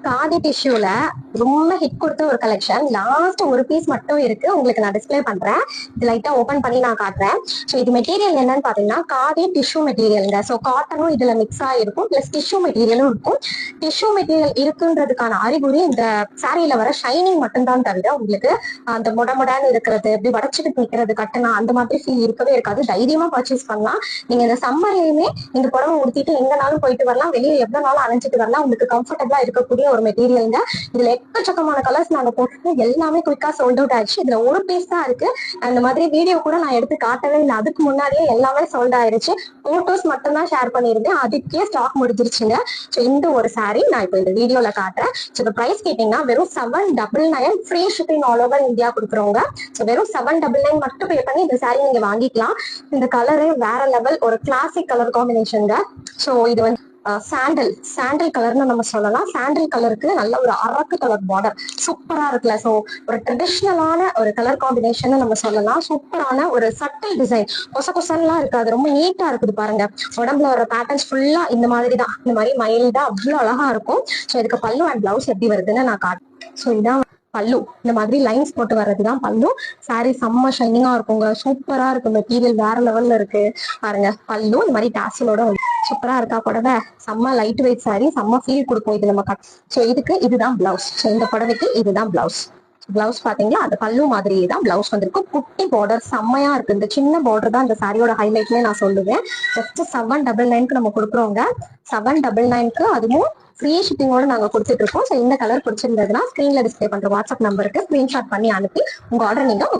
காதி டிஷ்யூல ரொம்ப ஹிட் கொடுத்த ஒரு கலெக்ஷன். லாஸ்ட் ஒரு பீஸ் மட்டும் இருக்கு, உங்களுக்கு நான் டிஸ்பிளே பண்றேன். இது லைட்டா ஓபன் பண்ணி நான் காட்டுறேன். ஸோ இது மெட்டீரியல் என்னன்னு பாத்தீங்கன்னா காதி டிஷ்யூ மெட்டீரியல்ங்க. ஸோ காட்டனும் இதுல மிக்ஸ் ஆயிருக்கும், பிளஸ் டிஷ்யூ மெட்டீரியலும் இருக்கும். டிஷ்யூ மெட்டீரியல் இருக்குன்றதுக்கான அறிகுறி இந்த சாரியில வர ஷைனிங் மட்டும்தான் தவிர உங்களுக்கு அந்த மொடன்னு இருக்கிறது, இப்படி வடச்சிட்டு நிற்கிறது, கட்டணா அந்த மாதிரி ஃபீல் இருக்கவே இருக்காது. தைரியமா பர்ச்சேஸ் பண்ணலாம். நீங்க இந்த சம்மர்லயுமே இந்த புடவை உடுத்திட்டு எங்கனாலும் போயிட்டு வரலாம், வெளியே எவ்வளவு நாளும் அணைஞ்சிட்டு வரலாம். உங்களுக்கு கம்ஃபர்டபுளா இருக்கக்கூடிய ஒரு மெட்டீரியல்ங்க. இதுல எக்கச்சக்கமான கலர்ஸ் நாங்க போட்டு எல்லாமே குயிக்கா சோல்ட் அவுட் ஆயிடுச்சு. இதுல ஒரு பீஸ் தான் இருக்கு. அந்த மாதிரி வீடியோ கூட நான் எடுத்து காட்டவே இல்லை, அதுக்கு முன்னாடியே எல்லாமே சோல்ட் ஆயிருச்சு. போட்டோஸ் மட்டும் தான் ஷேர் பண்ணியிருந்தேன், அதுக்கே ஸ்டாக் முடிஞ்சிருச்சுங்க. ஸோ இந்த ஒரு சாரி நான் இப்போ இந்த வீடியோல காட்டுறேன். ஸோ இந்த பிரைஸ் கேட்டீங்கன்னா வெறும் 799, free shipping all over India கொடுக்குறோங்க. ஸோ வெறும் 799 மட்டும் பே பண்ணி இந்த சாரி நீங்க வாங்கிக்கலாம். இந்த கலரே வேற லெவல், ஒரு கிளாசிக் கலர் காம்பினேஷன்ங்க. ஸோ இது வந்து சாண்டல் கலர்னு நம்ம சொல்லலாம். சாண்டல் கலருக்கு நல்ல ஒரு அரக்கு கலர் பார்டர் சூப்பரா இருக்குல்ல. ஸோ ஒரு ட்ரெடிஷ்னலான ஒரு கலர் காம்பினேஷன் நம்ம சொல்லலாம். சூப்பரான ஒரு சட்டல் டிசைன், கொசெல்லாம் இருக்காது, ரொம்ப நீட்டா இருக்குது பாருங்க. உடம்புல வர பேட்டர்ன்ஸ் ஃபுல்லா இந்த மாதிரி தான், இந்த மாதிரி மைல்டா அவ்வளவு அழகா இருக்கும். ஸோ இதுக்கு பல்லு அண்ட் பிளவுஸ் எப்படி வருதுன்னு நான் காட்டுறேன். ஸோ இதான் பல்லு, இந்த மாதிரி லைன்ஸ் போட்டு வர்றதுதான் பல்லு. சாரி செம்ம ஷைனிங்கா இருக்குங்க, சூப்பரா இருக்கு, மெட்டீரியல் வேற லெவல்ல இருக்கு பாருங்க. பல்லு இந்த மாதிரி டாசலோட சூப்பரா இருக்கா புடவை. செம்ம லைட் வெயிட் சாரி, செம்ம ஃபீல் கொடுக்கும் இது நம்ம. ஸோ இதுக்கு இதுதான் பிளவுஸ். ஸோ இந்த புடவைக்கு இதுதான் பிளவுஸ். பிளவுஸ் பாத்தீங்களா, அந்த பல்லு மாதிரியே தான் பிளவுஸ் வந்திருக்கும். குட்டி பார்டர் செம்மையா இருக்கு. இந்த சின்ன பார்டர் தான் இந்த சாரியோட ஹைலைட்னே நான் சொல்லுவேன். ஜஸ்ட் 799 நம்ம கொடுக்குறோங்க. 799 அதுவும் ஃப்ரீ ஷிப்பிங்கோட நாங்க கொடுத்துட்டு இருக்கோம். ஸோ இந்த கலர் பிடிச்சிருந்ததுன்னா ஸ்கிரீன்ல டிஸ்பிளே பண்ற வாட்ஸ்அப் நம்பருக்கு ஸ்கிரீன்ஷாட் பண்ணி அனுப்பி உங்க ஆர்டர் நீங்க